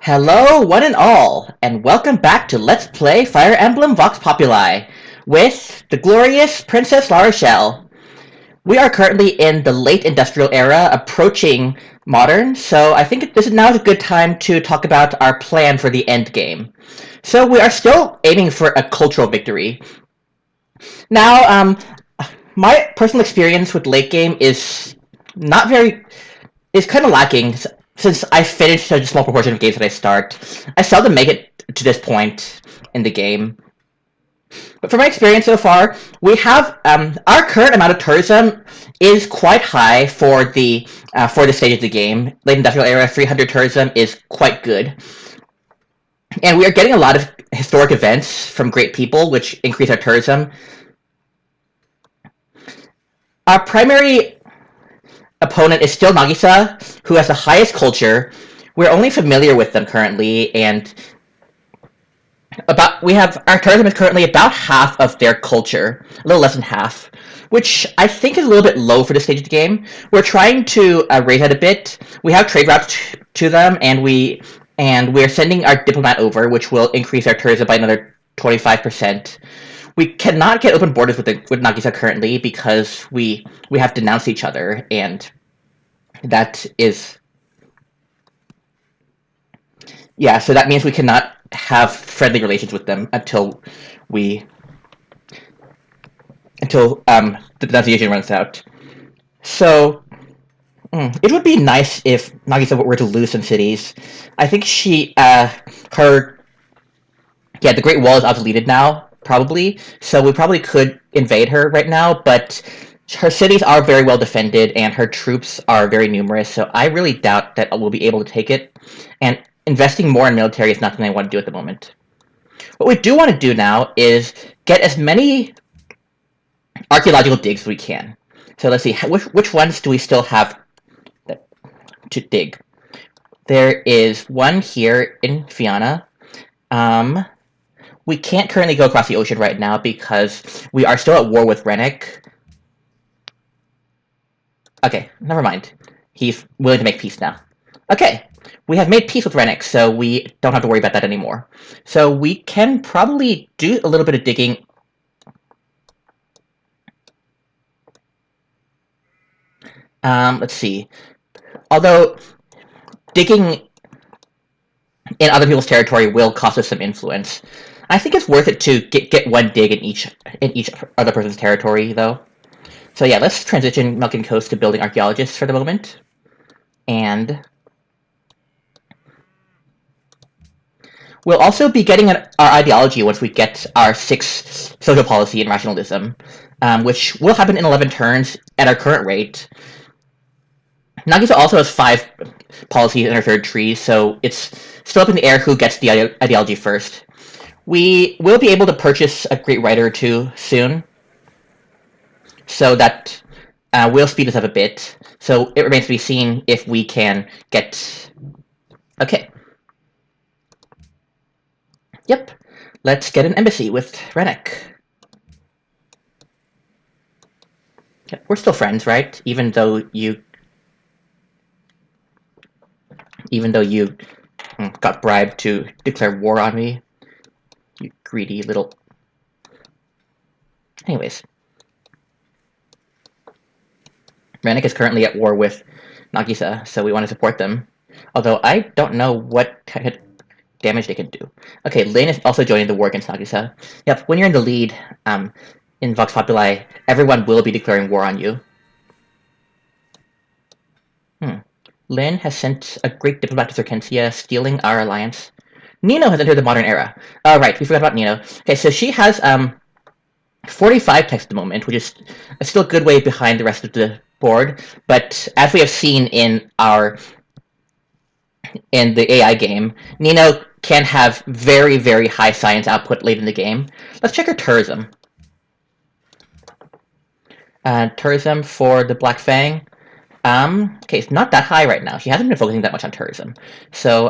Hello, one and all, and welcome back to Let's Play Fire Emblem Vox Populi with the glorious Princess La Rochelle. We are currently in the late industrial era, approaching modern, so I think this is now a good time to talk about our plan for the end game. So we are still aiming for a cultural victory. Now, my personal experience with late game is kind of lacking since I finished such a small proportion of games that I start. I seldom make it to this point in the game. But from my experience so far, we have our current amount of tourism is quite high for the stage of the game. Late industrial era, 300 tourism is quite good, and we are getting a lot of historic events from great people, which increase our tourism. Our primary opponent is still Nagisa, who has the highest culture. We're only familiar with them currently, and our tourism is currently about half of their culture, a little less than half, which I think is a little bit low for this stage of the game. We're trying to raise that a bit. We have trade routes to them, and we're sending our diplomat over, which will increase our tourism by another 25%. We cannot get open borders with Nagisa currently because we have denounced each other, and that is so that means we cannot have friendly relations with them until the denunciation runs out. So it would be nice if Nagisa were to lose some cities. I think the Great Wall is obsoleted now, probably, so we probably could invade her right now, but her cities are very well defended, and her troops are very numerous, so I really doubt that we'll be able to take it, and investing more in military is nothing I want to do at the moment. What we do want to do now is get as many archaeological digs as we can. So let's see, which ones do we still have to dig? There is one here in Fianna. We can't currently go across the ocean right now because we are still at war with Rennick. Okay, never mind. He's willing to make peace now. Okay, we have made peace with Rennick, so we don't have to worry about that anymore. So we can probably do a little bit of digging. Let's see. Although digging in other people's territory will cost us some influence, I think it's worth it to get one dig in each other person's territory, though. So yeah, let's transition Milken Coast to building archaeologists for the moment. And we'll also be getting our ideology once we get our 6 social policy and rationalism, which will happen in 11 turns at our current rate. Nagisa also has 5 policies in her third tree, so it's still up in the air who gets the ideology first. We will be able to purchase a great writer or two soon, so that will speed us up a bit. So it remains to be seen if we can get... Okay. Yep. Let's get an embassy with Rennick. Yep, we're still friends, right? Even though you got bribed to declare war on me. You greedy little... Anyways. Rennick is currently at war with Nagisa, so we want to support them. Although I don't know what damage they can do. Okay, Lane is also joining the war against Nagisa. Yep, when you're in the lead, in Vox Populi, everyone will be declaring war on you. Lin has sent a great diplomat to Circensia, stealing our alliance. Nino has entered the modern era. Right, we forgot about Nino. Okay, so she has 45 text at the moment, which is still a good way behind the rest of the board, but as we have seen in the AI game, Nino can have very, very high science output late in the game. Let's check her tourism. Tourism for the Black Fang. Okay, it's not that high right now. She hasn't been focusing that much on tourism. So,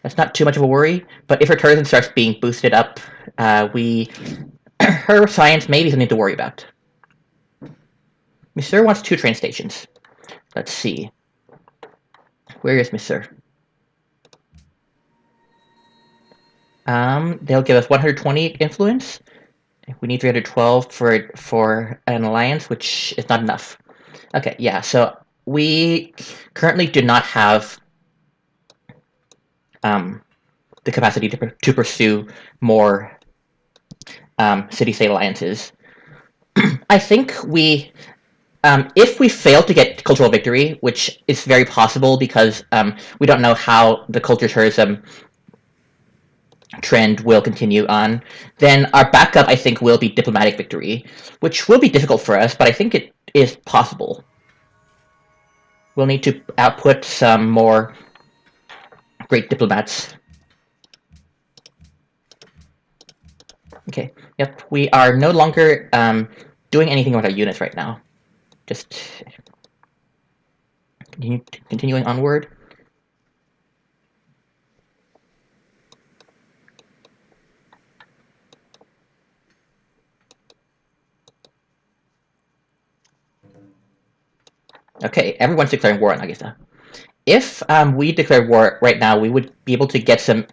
that's not too much of a worry. But if her tourism starts being boosted up, her science may be something to worry about. Monsieur wants 2 train stations. Let's see. Where is Monsieur? They'll give us 120 influence. We need 312 for an alliance, which is not enough. Okay, yeah, so we currently do not have the capacity to pursue more city-state alliances. I think if we fail to get cultural victory, which is very possible because we don't know how the culture tourism trend will continue on, then our backup, I think, will be diplomatic victory, which will be difficult for us, but I think it is possible. We'll need to output some more great diplomats. Okay, yep, we are no longer doing anything with our units right now. Just continuing onward. Okay, everyone's declaring war on Nagisa. If we declare war right now, we would be able to get some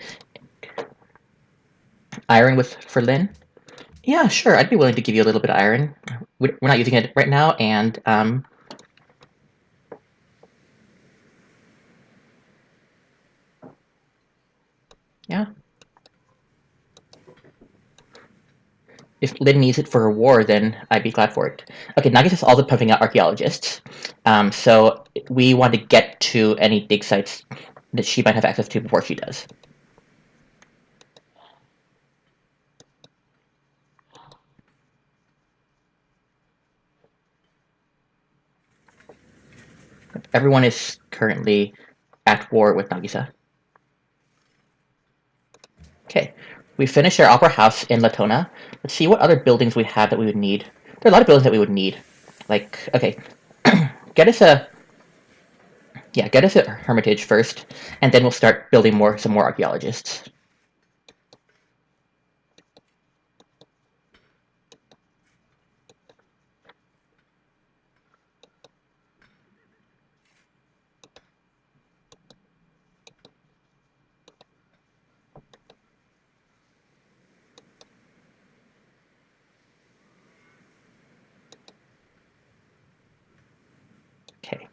iron for Lin. Yeah, sure, I'd be willing to give you a little bit of iron. We're not using it right now, and yeah. If Lin needs it for a war, then I'd be glad for it. Okay, Nagisa's also pumping out archaeologists. So we want to get to any dig sites that she might have access to before she does. Everyone is currently at war with Nagisa. Okay, we finished our opera house in Latona. Let's see what other buildings we have that we would need. There are a lot of buildings that we would need. Like, okay, get us a hermitage first, and then we'll start building some more archaeologists. Okay.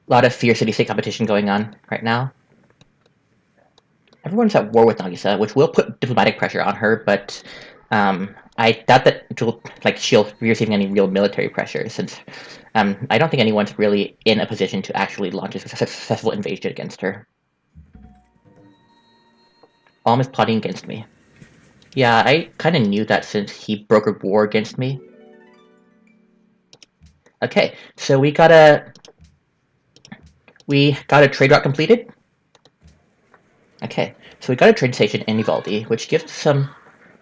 A lot of fierce city-state competition going on right now. Everyone's at war with Nagisa, which will put diplomatic pressure on her, but I doubt that she'll be receiving any real military pressure, since I don't think anyone's really in a position to actually launch a successful invasion against her. Alm is plotting against me. Yeah, I kind of knew that since he brokered war against me. Okay, so we got a trade route completed. Okay, so we got a train station in Uvalde, which gives some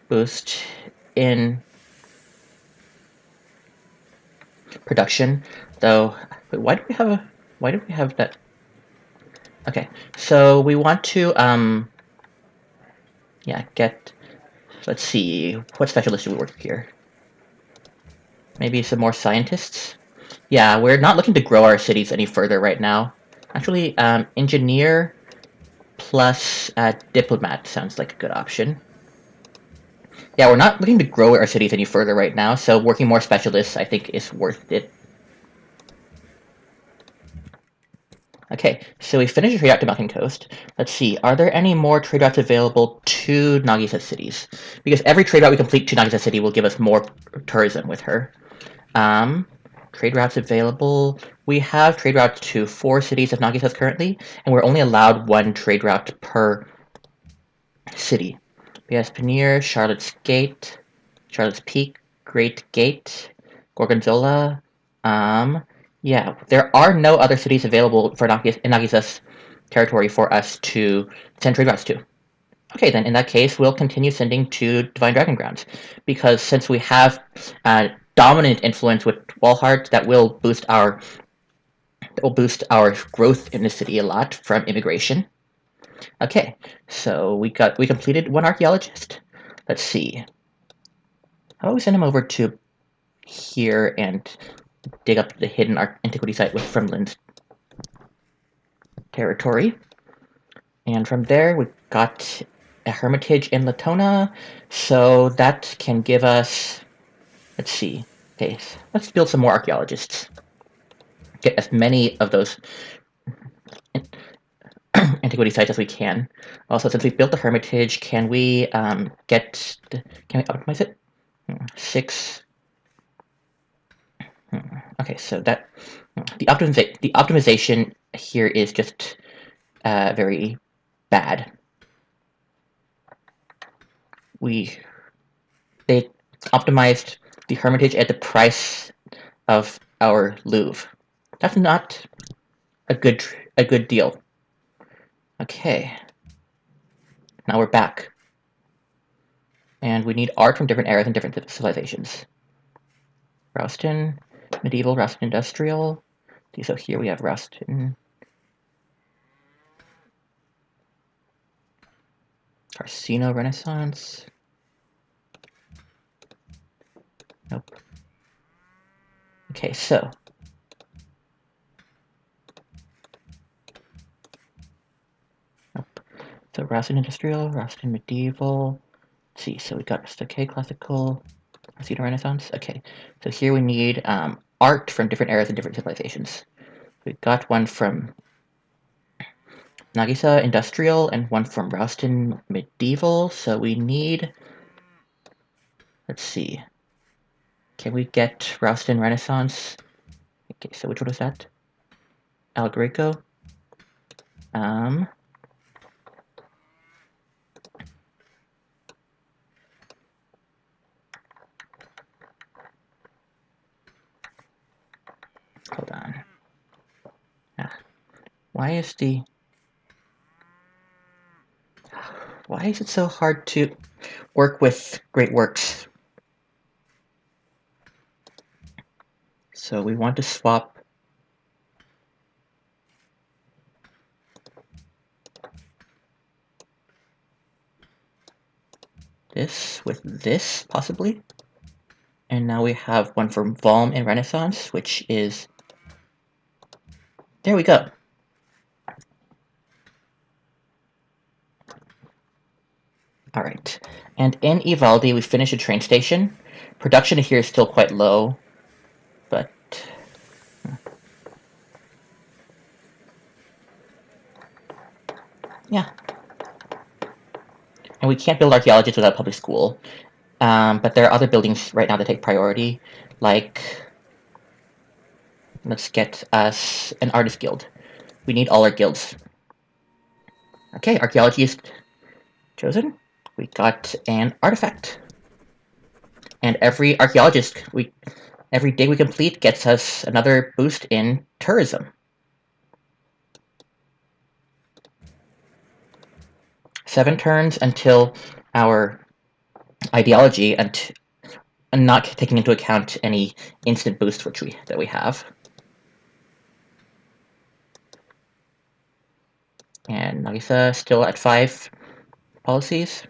boost in production. Though, wait, why do we have that? Okay, so we want to get. Let's see, what specialists do we work here? Maybe some more scientists. Yeah, we're not looking to grow our cities any further right now. Actually, engineer plus diplomat sounds like a good option. Yeah, we're not looking to grow our cities any further right now, so working more specialists, I think, is worth it. Okay, so we finished a trade route to Mountain Coast. Let's see, are there any more trade routes available to Nagisa cities? Because every trade route we complete to Nagisa City will give us more tourism with her. Trade routes available. We have trade routes to 4 cities of Nagisa's currently, and we're only allowed 1 trade route per city. We have Paneer, Charlotte's Gate, Charlotte's Peak, Great Gate, Gorgonzola. Yeah, there are no other cities available for Nagisa's territory for us to send trade routes to. Okay, then in that case, we'll continue sending to Divine Dragon Grounds, because since we have dominant influence with Walhart, that will boost our That will boost our growth in the city a lot from immigration. Okay, so we completed one archaeologist. Let's see. How about we send him over to here and dig up the hidden antiquity site with Fremlin's territory. And from there, we got a hermitage in Latona, so that can give us, let's see, okay, let's build some more archaeologists. Get as many of those antiquity sites as we can. Also, since we've built the hermitage, can we can we optimize it? 6. Okay, so that the optimization here is just very bad. They optimized the hermitage at the price of our Louvre. That's not a good deal. Okay, now we're back, and we need art from different eras and different civilizations. Rausten, medieval, Rausten industrial. So here we have Rausten. Carsino Renaissance. Nope. Okay, so. Nope. So Rausten industrial, Rausten medieval. Let's see, so we got Stockade classical, Carsino Renaissance. Okay, so here we need art from different eras and different civilizations. We got one from Nagisa Industrial and one from Rausten Medieval, so we need, let's see, can we get Rausten Renaissance? Okay, so which one was that? El Greco. Hold on. Why is it so hard to work with great works? So we want to swap this with this, possibly. And now we have one from Valm and Renaissance, which is... There we go. Alright, and in Ivaldi we finished a train station. Production here is still quite low, but... yeah. And we can't build archaeologists without public school. But there are other buildings right now that take priority, like... Let's get us an artist guild. We need all our guilds. Okay, archaeology is chosen. We got an artifact. And every archaeologist, every day we complete gets us another boost in tourism. Seven turns until our ideology, and not taking into account any instant boost that we have. And Nagisa still at 5 policies.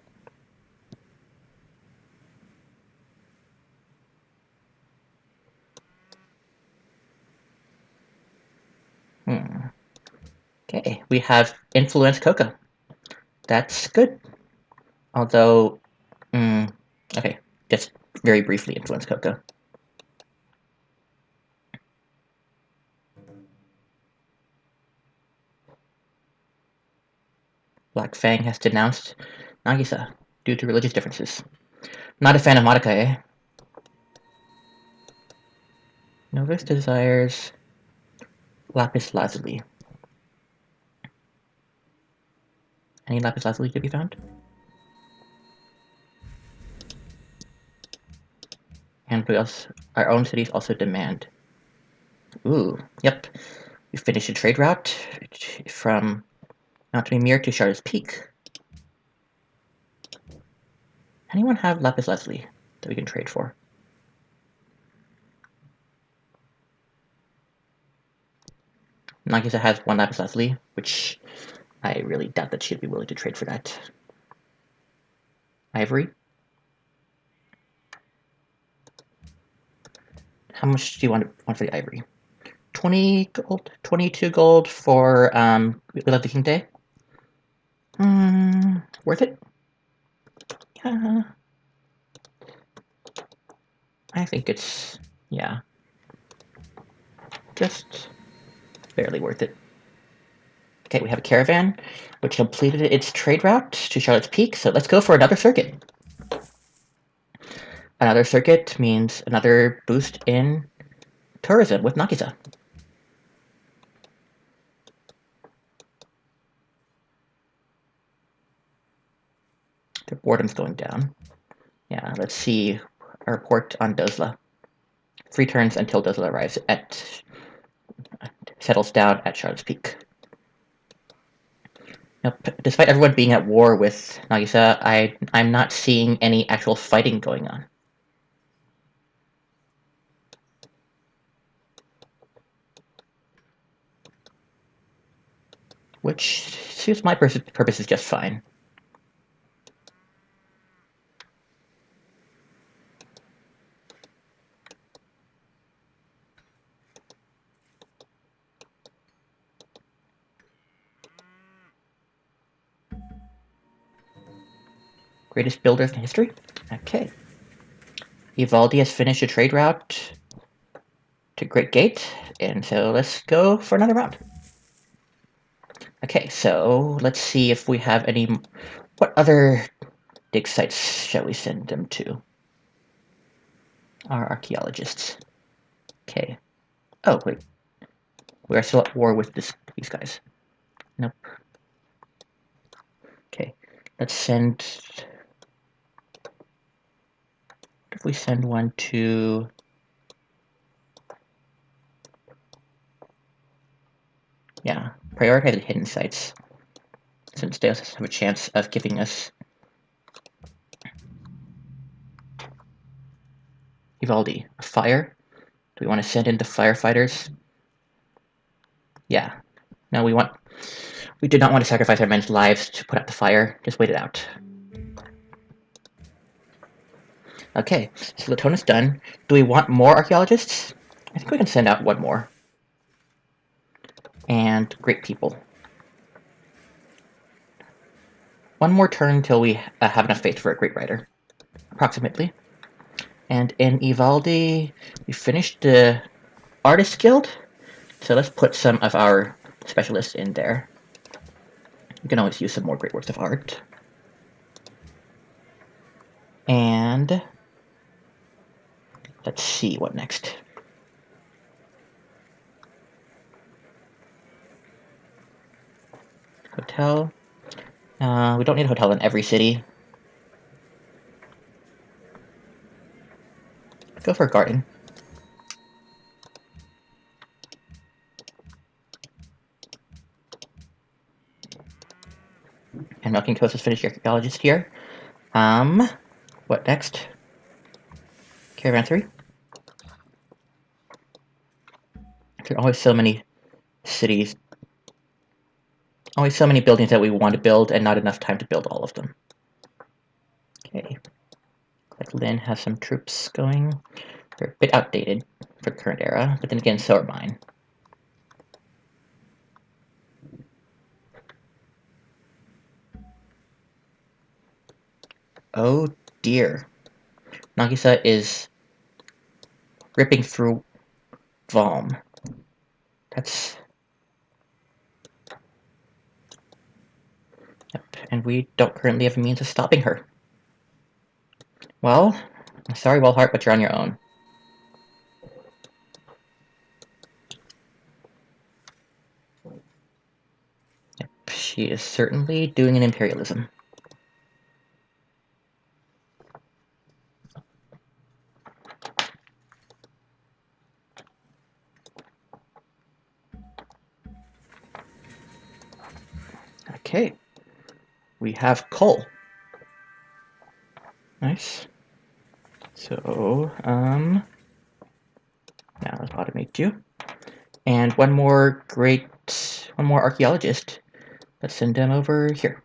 Okay, we have influence Coca. That's good. Although, okay, just very briefly influence Coca. Black Fang has denounced Nagisa due to religious differences. Not a fan of Madoka, eh? Novus desires lapis lazuli. Any lapis lazuli to be found? And we also, our own cities also demand. Ooh, yep. We finished a trade route from Mount Mimir to Shard's Peak. Anyone have lapis lazuli that we can trade for? Nagisa has 1 lapis lazuli, which I really doubt that she'd be willing to trade for that. Ivory. How much do you want for the ivory? 20 gold, 22 gold for we love the King Day. Worth it? Yeah. I think it's, yeah, just barely worth it. Okay, we have a caravan, which completed its trade route to Charlotte's Peak, so let's go for another circuit. Another circuit means another boost in tourism with Nagisa. The boredom's going down. Yeah, let's see a report on Dozla. 3 turns until Dozla arrives settles down at Charlotte's Peak. Now, despite everyone being at war with Nagisa, I'm not seeing any actual fighting going on. Which suits my purposes just fine. Greatest builders in history? Okay. Ivaldi has finished a trade route to Great Gate, and so let's go for another round. Okay, so let's see if we have any... What other dig sites shall we send them to? Our archaeologists. Okay. Oh, wait. We are still at war with these guys. Nope. Okay. Let's send... If we send one to... Yeah, prioritize the hidden sites, since they also have a chance of giving us... Ivaldi, a fire? Do we want to send in the firefighters? Yeah. No, we did not want to sacrifice our men's lives to put out the fire. Just wait it out. Okay, so Latona's done. Do we want more archaeologists? I think we can send out one more. And great people. One more turn until we have enough faith for a great writer. Approximately. And in Ivaldi, we finished the Artist Guild. So let's put some of our specialists in there. We can always use some more great works of art. And let's see what next. Hotel. We don't need a hotel in every city. Go for a garden. And Milking Coast has finished your archaeologist here. What next? Caravan 3. There are always so many cities. Always so many buildings that we want to build and not enough time to build all of them. Okay. Like Lynn has some troops going. They're a bit outdated for the current era, but then again, so are mine. Oh dear. Nagisa is ripping through Valm. That's... Yep, and we don't currently have a means of stopping her. Well, I'm sorry, Wellheart, but you're on your own. Yep, she is certainly doing an imperialism. Okay. We have coal. Nice. So, now let's automate you. And one more great want one more archaeologist. Let's send him over here.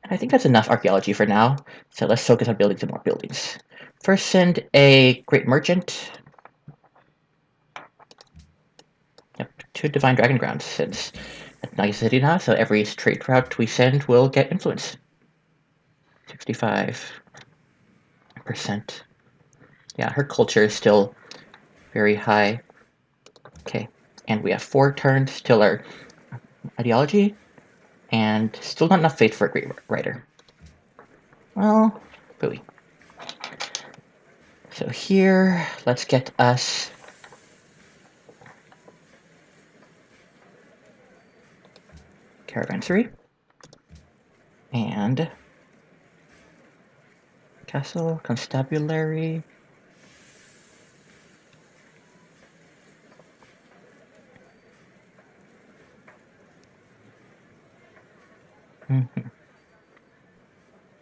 And I think that's enough archaeology for now, so let's focus on building some more buildings. First, send a great merchant. Yep, to Divine Dragon Ground, since it's Naga City now, so every trade route we send will get influence. 65%. Yeah, her culture is still very high. Okay, and we have 4 turns till our ideology, and still not enough faith for a great writer. Well, booey. So here, let's get us Caravansary and Castle, Constabulary.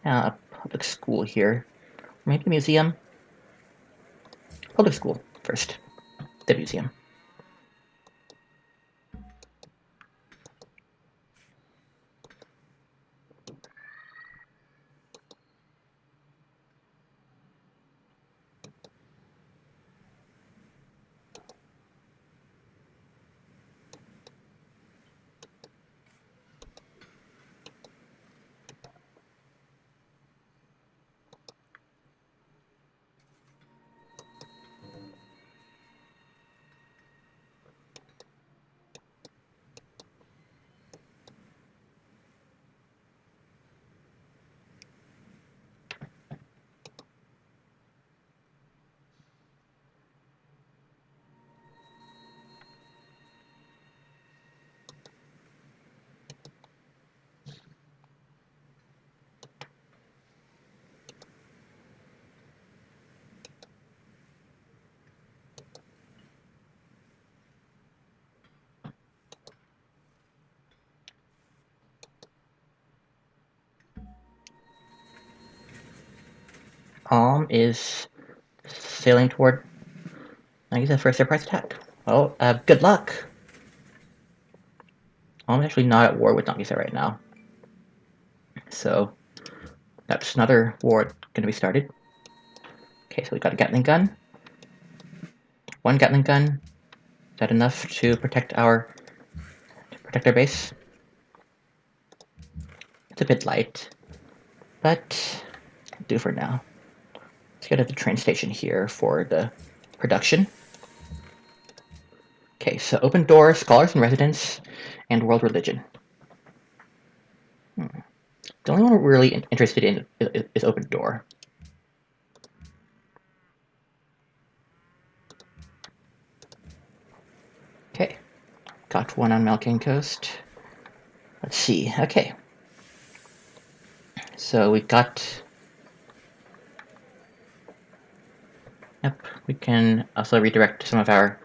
A public school here. Maybe museum. Public school first. The museum. Is sailing toward, I guess, for a surprise attack. Well, good luck. I'm actually not at war with Nagisa right now. So, that's another war going to be started. Okay, so we got a Gatling gun. 1 Gatling gun. Is that enough to protect our base? It's a bit light, but it'll do for now. Let's go to the train station here for the production. Okay, so open door, scholars and residents, and world religion. The only one we're really interested in is open door. Okay, got 1 on Malkin Coast. Let's see, okay. So we got... Yep, we can also redirect some of our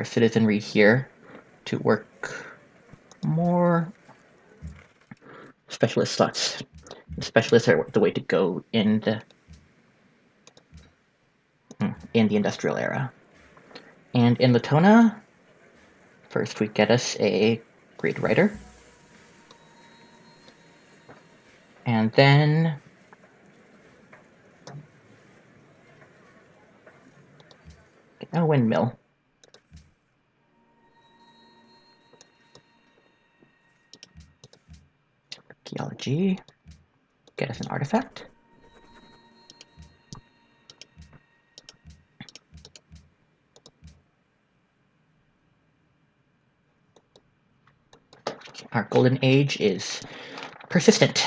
citizenry here to work more specialist slots. Specialists are the way to go in the industrial era. And in Latona, first we get us a great writer. And then a windmill. Archaeology. Get us an artifact. Our golden age is persistent.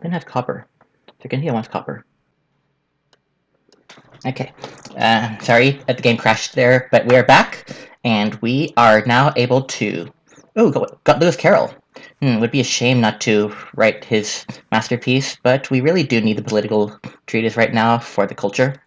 Didn't have copper. Again, he wants copper. Okay, Sorry, the game crashed there, but we are back, and we are now able to... Oh, got Lewis Carroll. Would be a shame not to write his masterpiece, but we really do need the political treatise right now for the culture.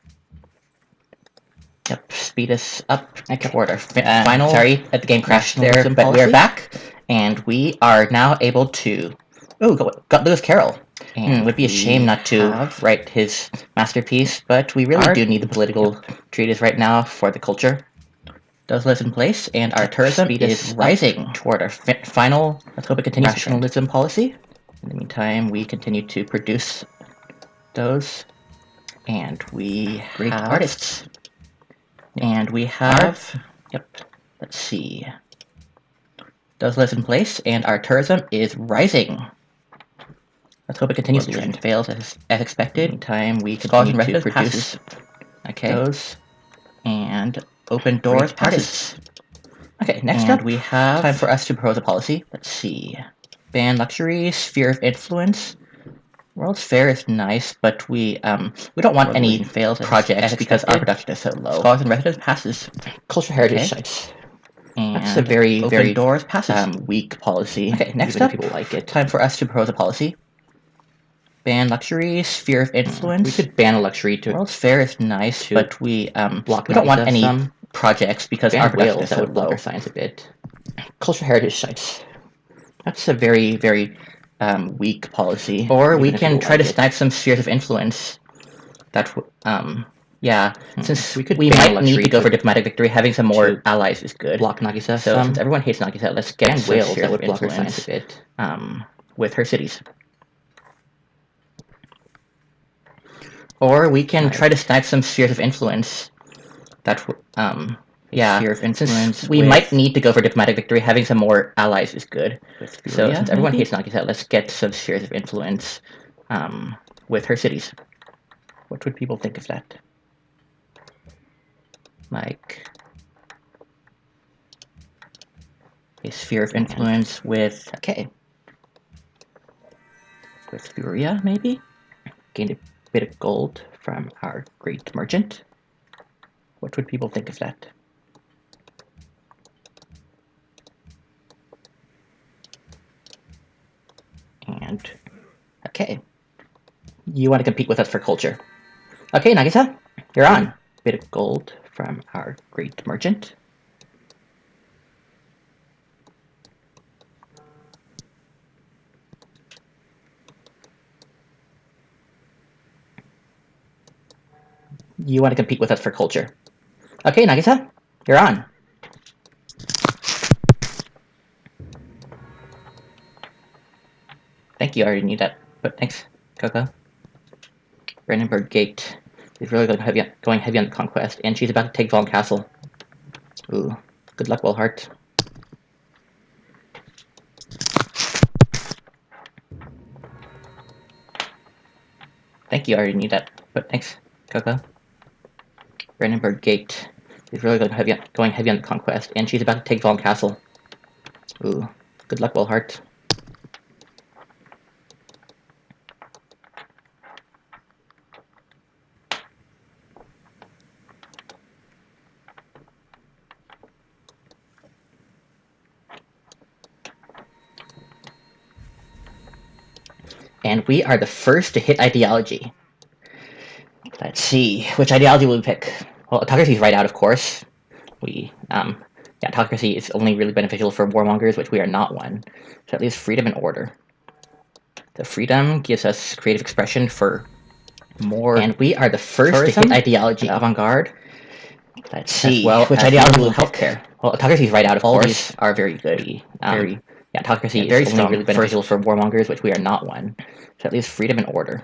Yep, speed us up toward our final... Sorry, the game crashed there, but we are back, and we are now able to... Oh, got Lewis Carroll. Would be a shame not to write his masterpiece, but we really do need the political treatise right now for the culture. Does live in place, and our tourism is rising toward our final, let's hope it continues, nationalism policy. In the meantime, we continue to produce those, and we great artists. And we have, let's see, does live in place, and our tourism is rising. Let's hope it continues. The trend fails as expected. In time, we continue to produce those, and open doors passes. Okay, next up, we have time for us to propose a policy. Let's see. Ban luxury, sphere of influence. World's Fair is nice, but we don't want any failed projects because our production is so low. Scholars and residents passes. Cultural heritage sites. And that's a very doors passes. Weak policy. Okay, next up, people like it. Time for us to propose a policy. Ban luxury, sphere of influence. We could ban a luxury to... World's Fair is nice, but we don't want any projects because our production is so low. Our science a bit. Cultural heritage sites. That's a very weak policy. Or we can try to snipe some spheres of influence. That yeah. Since we might need to go for diplomatic victory, having some more allies is good. Block Nagisa. So since everyone hates Nagisa, let's get some Wales that would block our science a bit. With her cities. Or we can try to snipe some spheres of influence. That yeah. Sphere of influence. Since we might need to go for diplomatic victory, having some more allies is good. So since everyone hates Nagisa, let's get some spheres of influence with her cities. What would people think of that? Like a sphere of influence with with Furia, maybe? Gained a bit of gold from our great merchant. What would people think of that? And you want to compete with us for culture? Okay, Nagisa, you're on. Bit of gold from our great merchant. You want to compete with us for culture? Okay, Nagisa, you're on. Thank you, I already knew that, but thanks, Coco. Brandenburg Gate is really going heavy on the conquest, and she's about to take Valm Castle. Ooh, good luck, Wellhart. Thank you, I already knew that, but thanks, Coco. Brandenburg Gate is really going heavy on the conquest, and she's about to take Valm Castle. Ooh, good luck, Wellhart. And we are the first to hit ideology. Let's see, which ideology will we pick? Well, autocracy is right out, of course. Autocracy is only really beneficial for warmongers, which we are not one. So at least freedom and order. The freedom gives us creative expression for more. And we are the first to hit ideology. Avant-garde. Let's see, which ideology will healthcare? Well, autocracy is right out, of course. All these are very good. Autocracy is only really beneficial for warmongers, which we are not one. So at least freedom and order.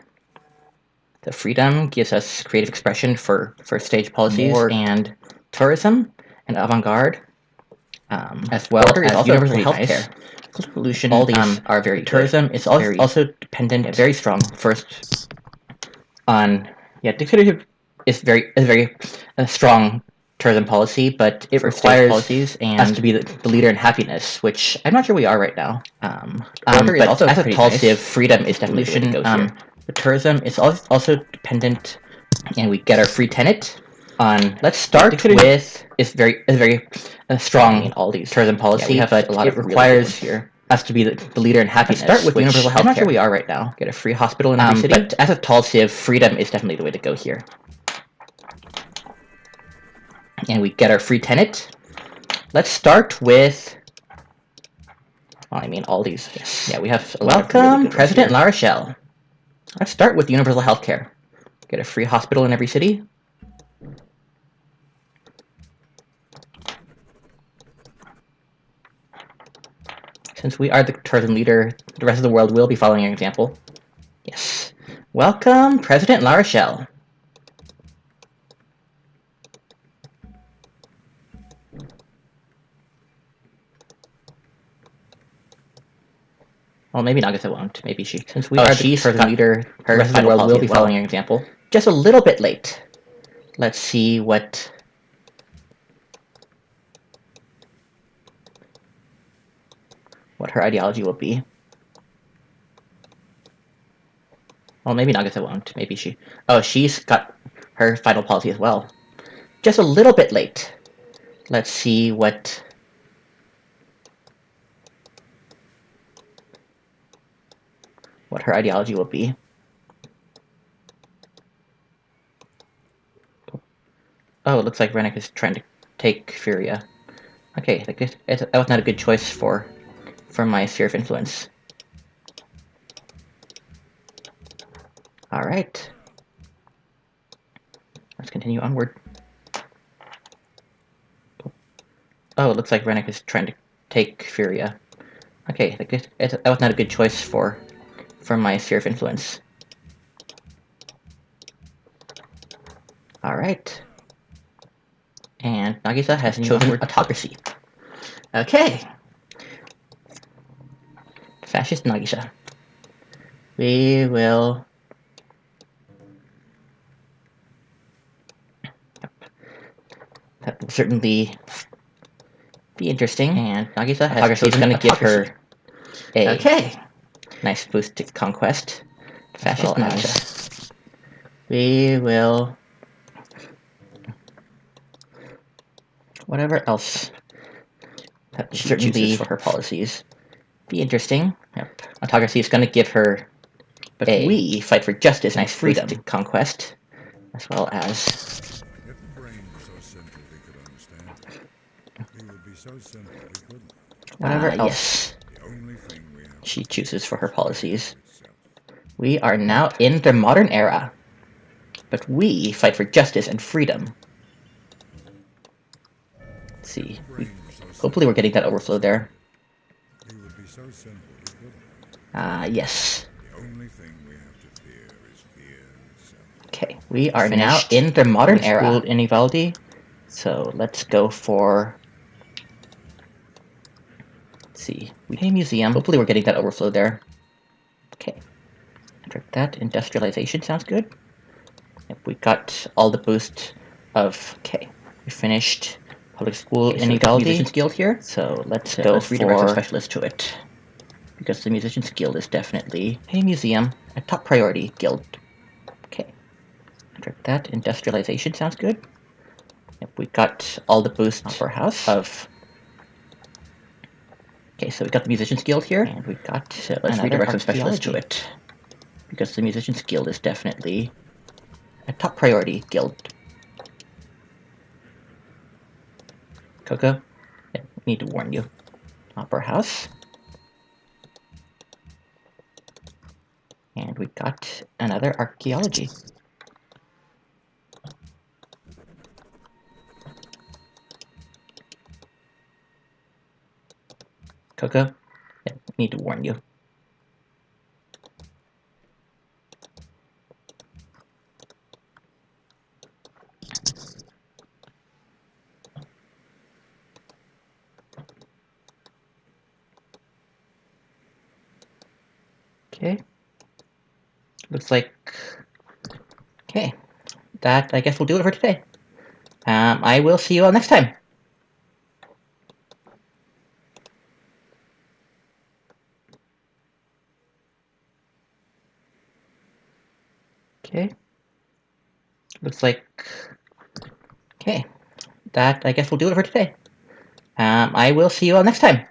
The freedom gives us creative expression for stage policies and tourism and avant-garde, as well as also universal healthcare. Pollution, all these are very good. Tourism is also dependent, very strong. First, on dictatorship is very strong tourism policy, but it requires us to be the leader in happiness, which I'm not sure we are right now. But also as a policy of freedom is definitely the way to go here. The tourism is also dependent, and we get our free tenant, Let's start with is very strong all these tourism policy, we have but a lot it of really requires good ones here. us to be the leader in happiness. Let's start with universal health I'm not sure care. we are right now. Get a free hospital in every city. But as a tall civ, freedom is definitely the way to go here. And we get our free tenant. Let's start with. Well, I mean, all these. Yes. Yeah, we have a lot Welcome, of really good President ones La Rochelle. Let's start with universal health care. Get a free hospital in every city. Since we are the tourism leader, the rest of the world will be following our example. Yes. Welcome, President La Rochelle. Well, maybe Nagisa won't. Maybe she. Since we are the tourism leader, the rest of the world will be following our example. Just a little bit late. Let's see what her ideology will be. Well, maybe Nagisa won't. Maybe she. Oh, she's got her final policy as well. Just a little bit late. Let's see what her ideology will be. Oh, it looks like Rennick is trying to take Furia. Okay, that was not a good choice for my sphere of influence. Alright. Let's continue onward. Oh, it looks like Rennick is trying to take Furia. Okay, that was not a good choice for my sphere of influence. Alright. And Nagisa has chosen autocracy. Okay. Fascist Nagisa. We will... That will certainly be interesting. And Nagisa has chosen going to give her a nice boost to conquest. Fascist Nagisa. We will... Whatever else that she chooses for her policies be interesting. Yep. Autocracy is going to give her we fight for justice and freedom to conquest, as well as whatever else she chooses for her policies. We are now in the modern era, but we fight for justice and freedom. Let's see. Hopefully we're getting that overflow there. Yes. Okay, we are now in the modern era. In Ivaldi, so let's go for... Let's see. A museum. Hopefully we're getting that overflow there. Okay. After that, industrialization sounds good. Yep, we got all the boost of... Okay, we finished public school in Ivaldi. Musicians Guild here, so let's go for redirect our specialist to it. Because the Musicians Guild is definitely a museum, a top priority guild. Okay. After that, industrialization sounds good. Yep, we got all the boost of our house of... Okay, so we got the Musicians Guild here, and we got let's redirect some specialists to it. Because the Musicians Guild is definitely a top priority guild. Coco, I need to warn you. Opera House. And we got another archaeology. Coco, I need to warn you. Okay. Looks like... Okay. That, I guess, will do it for today. I will see you all next time. Okay. Looks like... Okay, that I guess will do it for today. I will see you all next time.